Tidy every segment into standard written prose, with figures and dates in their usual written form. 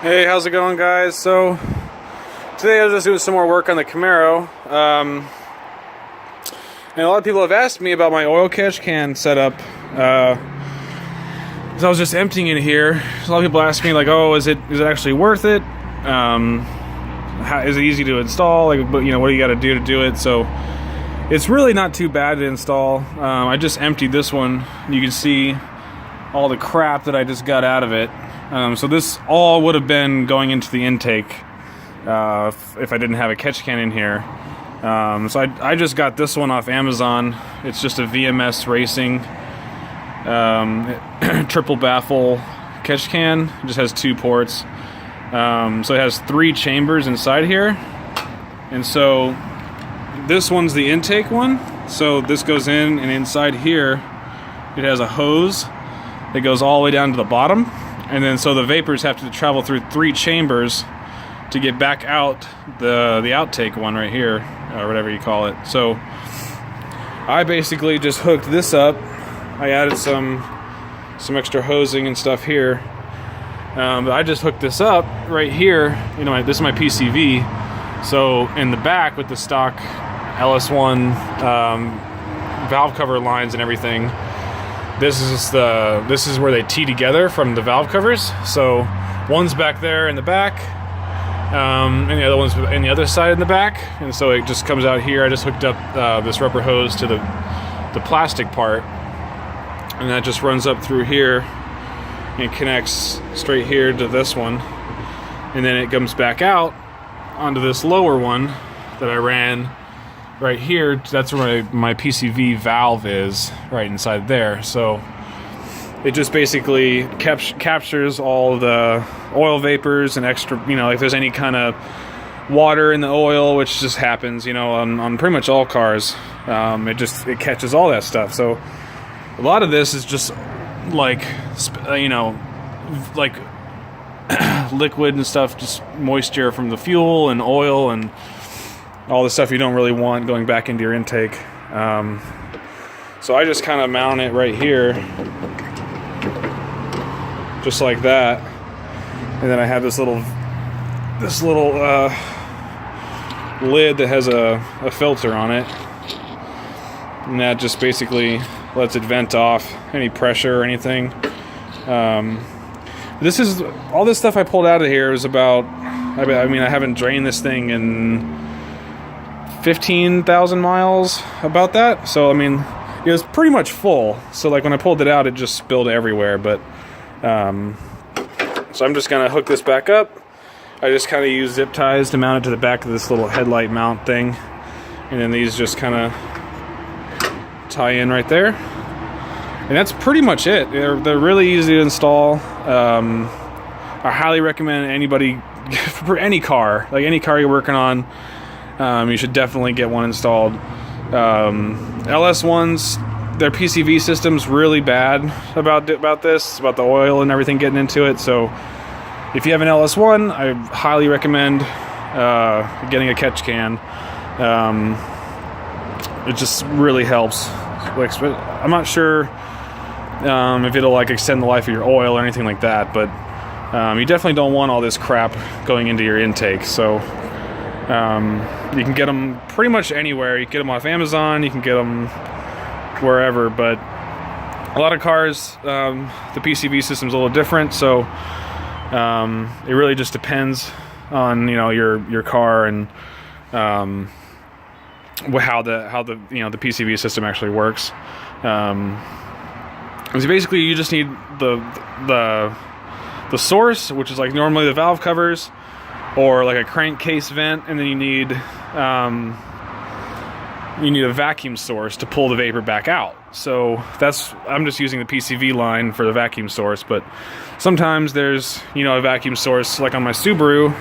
Hey, how's it going, guys? So today I was just doing some more work on the Camaro, and a lot of people have asked me about my oil catch can setup. So I was just emptying it here. A lot of people ask me like, "Oh, is it actually worth it? Is it easy to install? Like, what do you got to do it?" So it's really not too bad to install. I just emptied this one. You can see all the crap that I just got out of it. So this all would have been going into the intake if I didn't have a catch can in here. So I just got this one off Amazon. It's just a VMS Racing triple baffle catch can. It just has 2 ports. So it has 3 chambers inside here. And so this one's the intake one. So this goes in, and inside here it has a hose that goes all the way down to the bottom. And then so the vapors have to travel through 3 chambers to get back out the outtake one right here, or whatever you call it. So I basically just hooked this up. I added some extra hosing and stuff here. But I just hooked this up right here. This is my PCV. So in the back with the stock LS1 valve cover lines and everything, this is where they tee together from the valve covers. So one's back there in the back, and the other one's in the other side in the back. And so it just comes out here. I just hooked up this rubber hose to the plastic part, and that just runs up through here and connects straight here to this one. And then it comes back out onto this lower one that I ran right here. That's where my PCV valve is, right inside there. So it just basically captures all the oil vapors and extra, if there's any kind of water in the oil, which just happens, on pretty much all cars. It catches all that stuff. So a lot of this is just like liquid and stuff, just moisture from the fuel and oil and all the stuff you don't really want going back into your intake. So I just kind of mount it right here, just like that, and then I have this little lid that has a filter on it, and that just basically lets it vent off any pressure or anything. All this stuff I pulled out of here was about, I haven't drained this thing in 15,000 miles, about that. So it was pretty much full. So like when I pulled it out, it just spilled everywhere. But so I'm just gonna hook this back up. I just kind of use zip ties to mount it to the back of this little headlight mount thing, and then these just kind of tie in right there. And that's pretty much it. They're really easy to install. I highly recommend anybody for any car, like any car you're working on. You should definitely get one installed. LS1s, their PCV system's really bad about this, about the oil and everything getting into it. So if you have an LS1, I highly recommend getting a catch can. It just really helps. I'm not sure if it'll extend the life of your oil or anything like that, but you definitely don't want all this crap going into your intake. So you can get them pretty much anywhere. You can get them off Amazon, you can get them wherever, but a lot of cars, the PCV system's a little different, so it really just depends on your car and how the the PCV system actually works. So basically you just need the source, which is normally the valve covers, or a crankcase vent, and then you need a vacuum source to pull the vapor back out. So I'm just using the PCV line for the vacuum source, but sometimes there's a vacuum source, like on my Subaru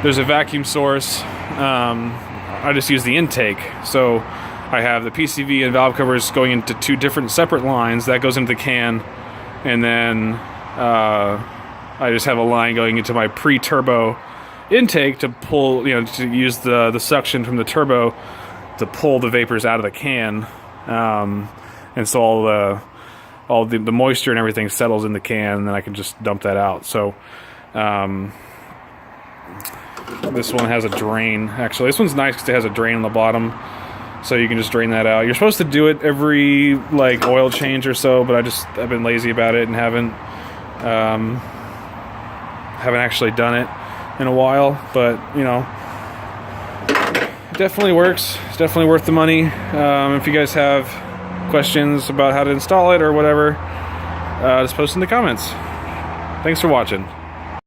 there's a vacuum source. I just use the intake, so I have the PCV and valve covers going into 2 different separate lines. That goes into the can, and then I just have a line going into my pre-turbo intake to pull, to use the suction from the turbo to pull the vapors out of the can, and so all the moisture and everything settles in the can, and then I can just dump that out. So This one has a drain. Actually, this one's nice because it has a drain on the bottom, so you can just drain that out. You're supposed to do it every like oil change or so, but I've been lazy about it and haven't actually done it in a while. But you know, it definitely works. It's definitely worth the money. If you guys have questions about how to install it or whatever, just post in the comments. Thanks for watching.